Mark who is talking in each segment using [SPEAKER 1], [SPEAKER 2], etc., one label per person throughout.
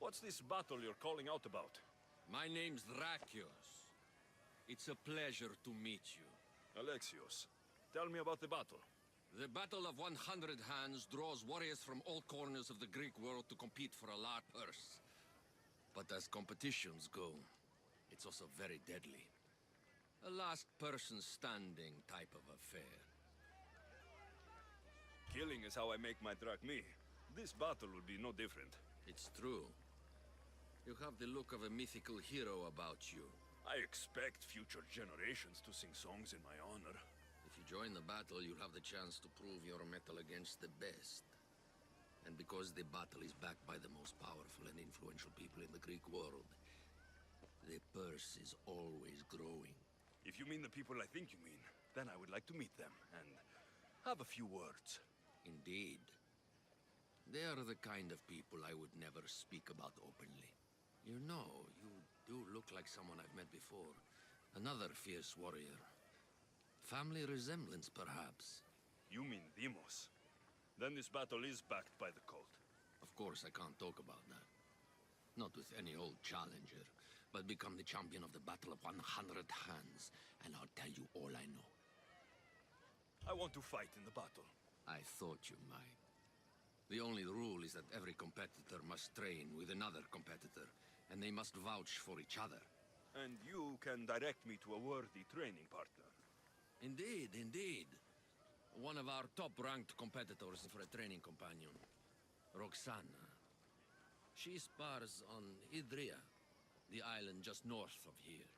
[SPEAKER 1] What's this battle you're calling out about?
[SPEAKER 2] My name's Drakios. It's a pleasure to meet you.
[SPEAKER 1] Alexios, tell me about the battle.
[SPEAKER 2] The Battle of 100 Hands draws warriors from all corners of the Greek world to compete for a large purse. But as competitions go, it's also very deadly. A last person standing type of affair.
[SPEAKER 1] Killing is how I make my drachmi. This battle will be no different.
[SPEAKER 2] It's true. You have the look of a mythical hero about you.
[SPEAKER 1] I expect future generations to sing songs in my honor.
[SPEAKER 2] If you join the battle, you'll have the chance to prove your mettle against the best. And because the battle is backed by the most powerful and influential people in the Greek world, the purse is always growing.
[SPEAKER 1] If you mean the people I think you mean, then I would like to meet them and have a few words.
[SPEAKER 2] Indeed. They are the kind of people I would never speak about openly. You know, you do look like someone I've met before. Another fierce warrior. Family resemblance, perhaps.
[SPEAKER 1] You mean Demos? Then this battle is backed by the cult.
[SPEAKER 2] Of course, I can't talk about that. Not with any old challenger, but become the champion of the Battle of 100 Hands, and I'll tell you all I know.
[SPEAKER 1] I want to fight in the battle.
[SPEAKER 2] I thought you might. The only rule is that every competitor must train with another competitor, and they must vouch for each other.
[SPEAKER 1] And you can direct me to a worthy training partner.
[SPEAKER 2] Indeed, indeed. One of our top-ranked competitors for a training companion. Roxana. She spars on Idria, the island just north of here.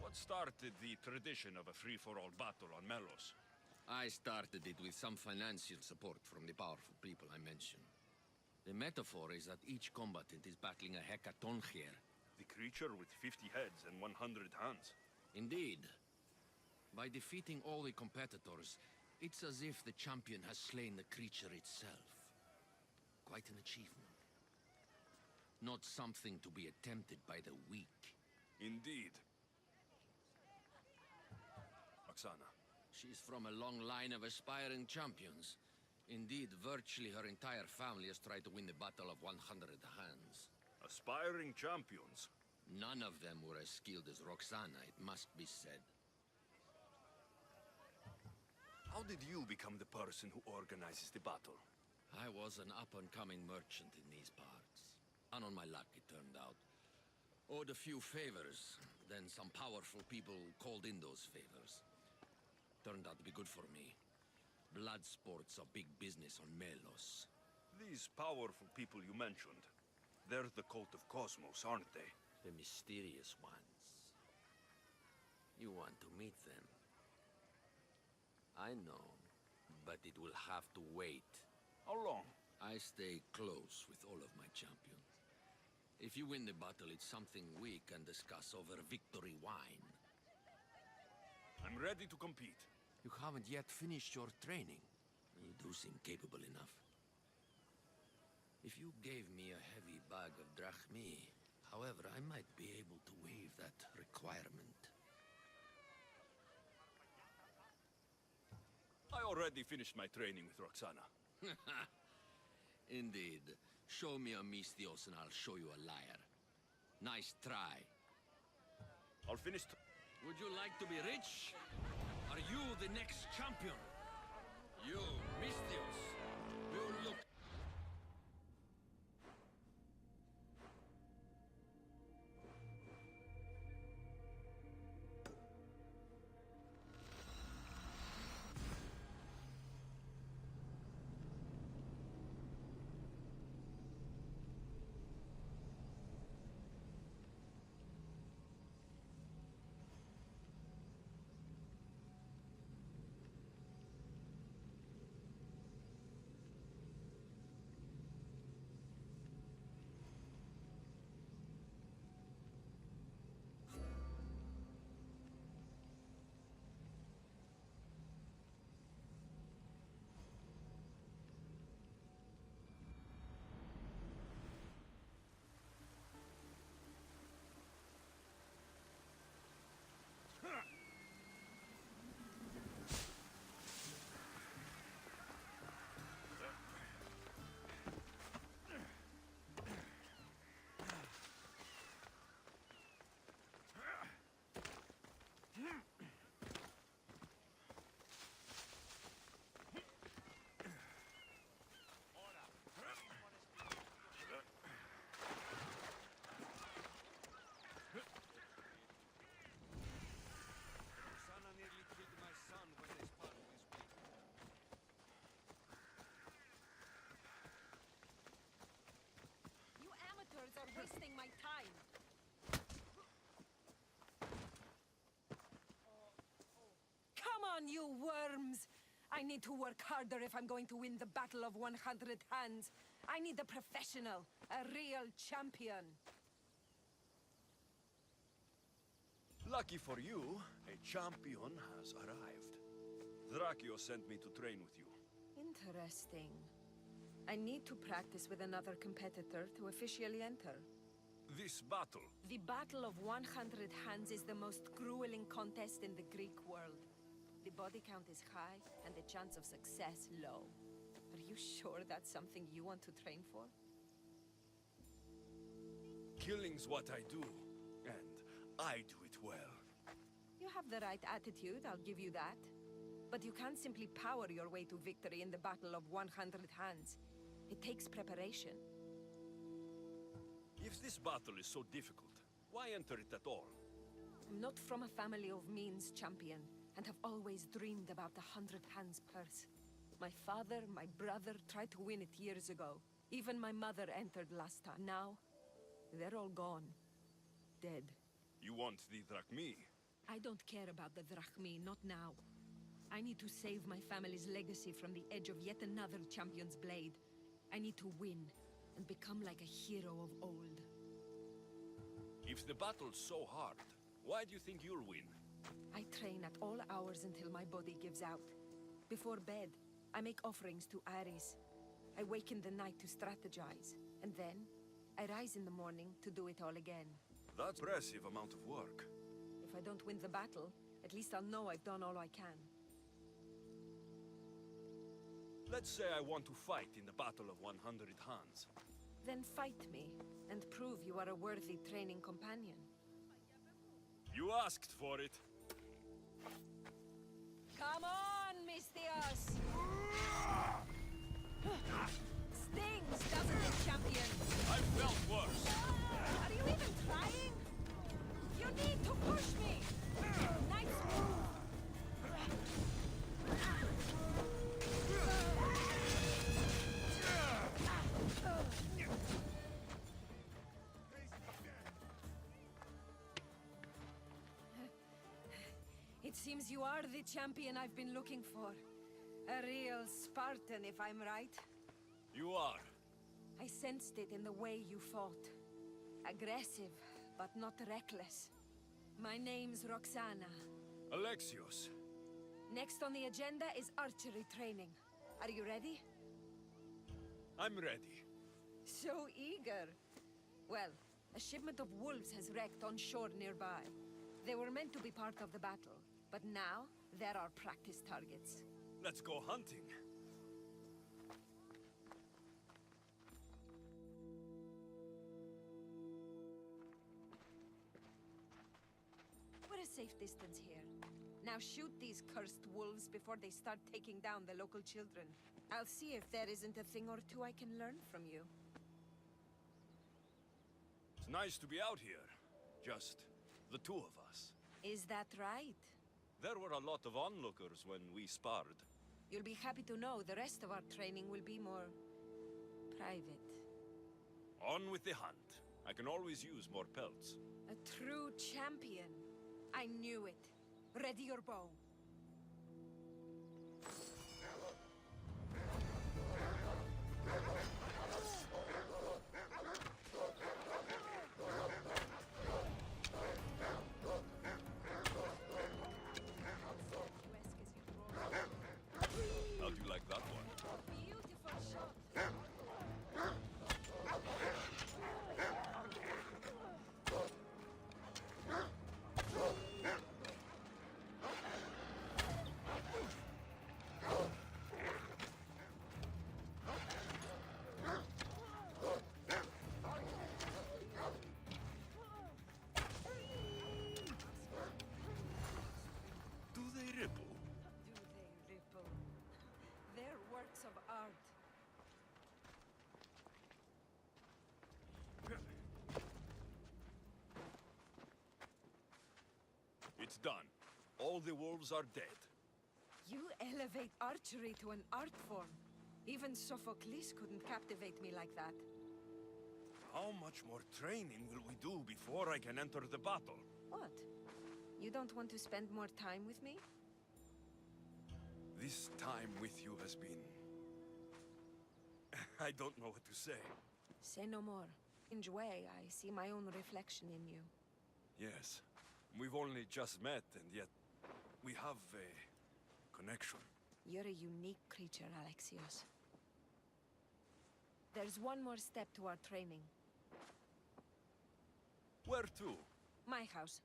[SPEAKER 1] What started the tradition of a free-for-all battle on Melos?
[SPEAKER 2] I started it with some financial support from the powerful people I mentioned. The metaphor is that each combatant is battling a hecaton here.
[SPEAKER 1] The creature with 50 heads and 100 hands.
[SPEAKER 2] Indeed. By defeating all the competitors, it's as if the champion has slain the creature itself. Quite an achievement. Not something to be attempted by the weak.
[SPEAKER 1] Indeed. Roxana.
[SPEAKER 2] She's from a long line of aspiring champions. Indeed, virtually her entire family has tried to win the Battle of 100 Hands.
[SPEAKER 1] Aspiring champions?
[SPEAKER 2] None of them were as skilled as Roxana, it must be said.
[SPEAKER 1] How did you become the person who organizes the battle?
[SPEAKER 2] I was an up-and-coming merchant in these parts. And on my luck, it turned out. Owed a few favors, then some powerful people called in those favors. Turned out to be good for me. Blood sports are big business on Melos.
[SPEAKER 1] These powerful people you mentioned, they're the cult of Cosmos, aren't they?
[SPEAKER 2] The mysterious ones. You want to meet them? I know, but it will have to wait.
[SPEAKER 1] How long?
[SPEAKER 2] I stay close with all of my champions. If you win the battle, it's something we can discuss over victory wine.
[SPEAKER 1] I'm ready to compete.
[SPEAKER 2] You haven't yet finished your training. You do seem capable enough. If you gave me a heavy bag of drachmi, however, I might be able to waive that requirement.
[SPEAKER 1] I already finished my training with Roxana.
[SPEAKER 2] Indeed. Show me a Mystios and I'll show you a liar. Nice try.
[SPEAKER 1] I'll finish...
[SPEAKER 2] Would you like to be rich? Are you the next champion? You, Mystios, you look...
[SPEAKER 3] you worms! I need to work harder if I'm going to win the Battle of 100 Hands. I need a professional, a real champion.
[SPEAKER 1] Lucky for you, a champion has arrived. Dracchio sent me to train with you.
[SPEAKER 3] Interesting. I need to practice with another competitor to officially enter.
[SPEAKER 1] This battle,
[SPEAKER 3] The Battle of 100 Hands is the most grueling contest in the Greek world. The body count is high, and the chance of success low. Are you sure that's something you want to train for?
[SPEAKER 1] killing's what I do, and I do it well.
[SPEAKER 3] You have the right attitude, I'll give you that. But you can't simply power your way to victory in the Battle of 100 Hands. It takes preparation.
[SPEAKER 1] If this battle is so difficult, why enter it at all?
[SPEAKER 3] I'm not from a family of means, champion, and have always dreamed about the 100 Hands purse. My father, my brother tried to win it years ago. Even my mother entered last time. Now, they're all gone. Dead.
[SPEAKER 1] You want the drachmi?
[SPEAKER 3] I don't care about the drachmi, not now. I need to save my family's legacy from the edge of yet another champion's blade. I need to win, and become like a hero of old.
[SPEAKER 1] If the battle's so hard, why do you think you'll win?
[SPEAKER 3] I train at all hours until my body gives out. Before bed, I make offerings to Ares. I wake in the night to strategize, and then I rise in the morning to do it all again.
[SPEAKER 1] That's an impressive amount of work.
[SPEAKER 3] If I don't win the battle, at least I'll know I've done all I can.
[SPEAKER 1] Let's say I want to fight in the Battle of 100 Hands.
[SPEAKER 3] Then fight me, and prove you are a worthy training companion.
[SPEAKER 1] You asked for it.
[SPEAKER 3] Come on, Mistios! Stings, doesn't it, champion?
[SPEAKER 1] I felt worse.
[SPEAKER 3] Are you even trying? You need to push me! Nice move! It seems you are the champion I've been looking for. A real Spartan, if I'm right.
[SPEAKER 1] You are.
[SPEAKER 3] I sensed it in the way you fought. Aggressive, but not reckless. My name's Roxana.
[SPEAKER 1] Alexios.
[SPEAKER 3] Next on the agenda is archery training. Are you ready?
[SPEAKER 1] I'm ready.
[SPEAKER 3] So eager. Well, a shipment of wolves has wrecked on shore nearby. They were meant to be part of the battle, but now they're our practice targets.
[SPEAKER 1] Let's go hunting.
[SPEAKER 3] We're a safe distance here. Now shoot these cursed wolves before they start taking down the local children. I'll see if there isn't a thing or two I can learn from you.
[SPEAKER 1] It's nice to be out here. Just the two of us.
[SPEAKER 3] Is that right?
[SPEAKER 1] There were a lot of onlookers when we sparred.
[SPEAKER 3] You'll be happy to know the rest of our training will be more private.
[SPEAKER 1] On with the hunt. I can always use more pelts.
[SPEAKER 3] A true champion. I knew it. Ready your bow.
[SPEAKER 1] How'd you like that one?
[SPEAKER 3] Beautiful shot.
[SPEAKER 1] Do they ripple?
[SPEAKER 3] Do they ripple? They're works of art.
[SPEAKER 1] It's done. All the wolves are dead.
[SPEAKER 3] You elevate archery to an art form. Even Sophocles couldn't captivate me like that.
[SPEAKER 1] How much more training will we do before I can enter the battle?
[SPEAKER 3] What? You don't want to spend more time with me?
[SPEAKER 1] This time with you has been... I don't know what to say.
[SPEAKER 3] Say no more. In a way, I see my own reflection in you.
[SPEAKER 1] Yes. We've only just met, and yet we have a connection.
[SPEAKER 3] You're a unique creature, Alexios. There's one more step to our training.
[SPEAKER 1] Where to?
[SPEAKER 3] My house.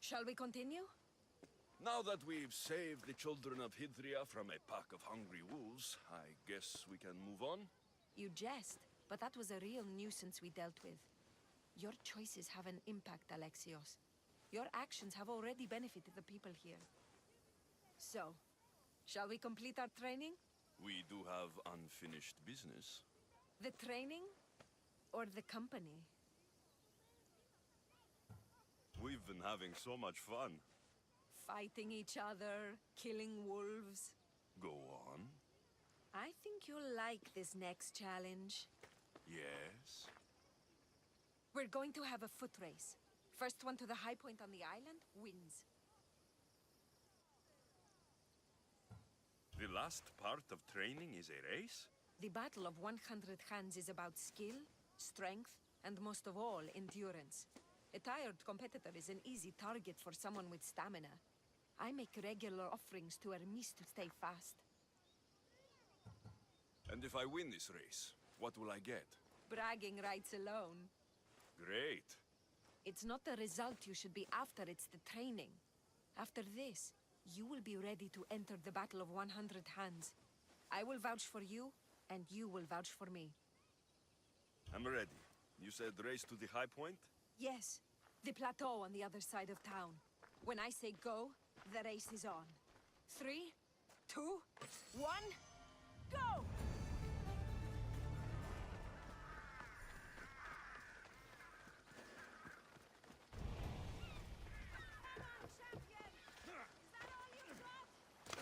[SPEAKER 3] Shall we continue?
[SPEAKER 1] Now that we've saved the children of Hydria from a pack of hungry wolves, I guess we can move on?
[SPEAKER 3] You jest, but that was a real nuisance we dealt with. Your choices have an impact, Alexios. Your actions have already benefited the people here. So, shall we complete our training?
[SPEAKER 1] We do have unfinished business.
[SPEAKER 3] The training? Or the company?
[SPEAKER 1] We've been having so much fun.
[SPEAKER 3] Fighting each other, killing wolves.
[SPEAKER 1] Go on.
[SPEAKER 3] I think you'll like this next challenge.
[SPEAKER 1] Yes?
[SPEAKER 3] We're going to have a foot race. First one to the high point on the island wins.
[SPEAKER 1] The last part of training is a race?
[SPEAKER 3] The Battle of 100 Hands is about skill, strength, and most of all, endurance. A tired competitor is an easy target for someone with stamina. I make regular offerings to Hermes to stay fast.
[SPEAKER 1] And if I win this race, what will I get?
[SPEAKER 3] Bragging rights alone.
[SPEAKER 1] Great.
[SPEAKER 3] It's not the result you should be after, it's the training. After this, you will be ready to enter the Battle of 100 Hands. I will vouch for you, and you will vouch for me.
[SPEAKER 1] I'm ready. You said race to the high point?
[SPEAKER 3] Yes, the plateau on the other side of town. When I say go, the race is on. 3, 2, 1, go!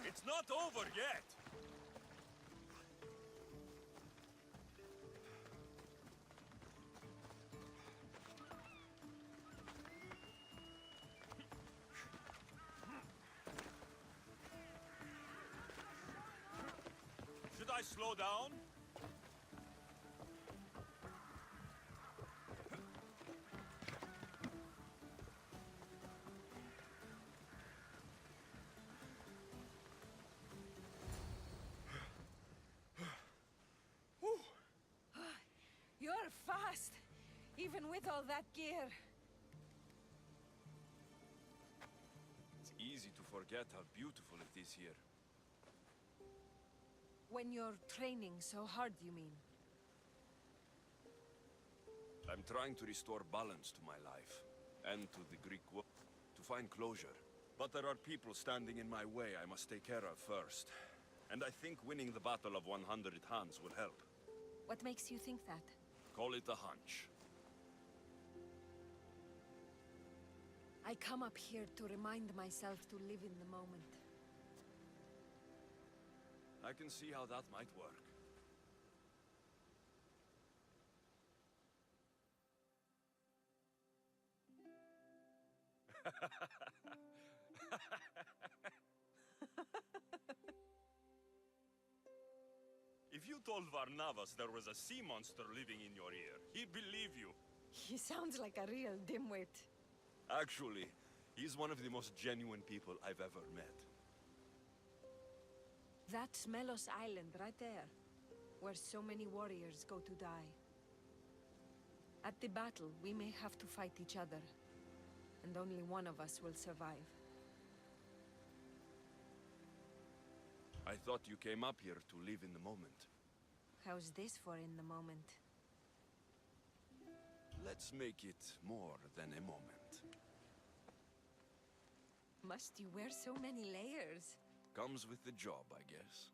[SPEAKER 1] It's not over yet! Should I slow down?
[SPEAKER 3] You're fast, even with all that gear.
[SPEAKER 1] It's easy to forget how beautiful it is here.
[SPEAKER 3] When you're training so hard, you mean?
[SPEAKER 1] I'm trying to restore balance to my life, and to the Greek world, to find closure. But there are people standing in my way I must take care of first. And I think winning the Battle of 100 Hands will help.
[SPEAKER 3] What makes you think that?
[SPEAKER 1] Call it a hunch.
[SPEAKER 3] I come up here to remind myself to live in the moment.
[SPEAKER 1] I can see how that might work. If you told Varnavas there was a sea monster living in your ear, he'd believe you.
[SPEAKER 3] He sounds like a real dimwit.
[SPEAKER 1] Actually, he's one of the most genuine people I've ever met.
[SPEAKER 3] That's Melos Island right there, where so many warriors go to die. At the battle, we may have to fight each other, and only one of us will survive.
[SPEAKER 1] I thought you came up here to live in the moment.
[SPEAKER 3] How's this for in the moment?
[SPEAKER 1] Let's make it more than a moment.
[SPEAKER 3] Must you wear so many layers?
[SPEAKER 1] Comes with the job, I guess.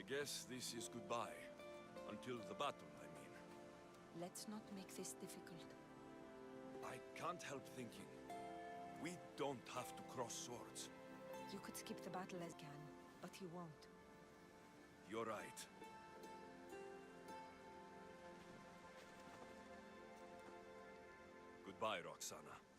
[SPEAKER 1] I guess this is goodbye. Until the battle, I mean.
[SPEAKER 3] Let's not make this difficult.
[SPEAKER 1] I can't help thinking. We don't have to cross swords.
[SPEAKER 3] You could skip the battle as can, but you won't.
[SPEAKER 1] You're right. Goodbye, Roxana.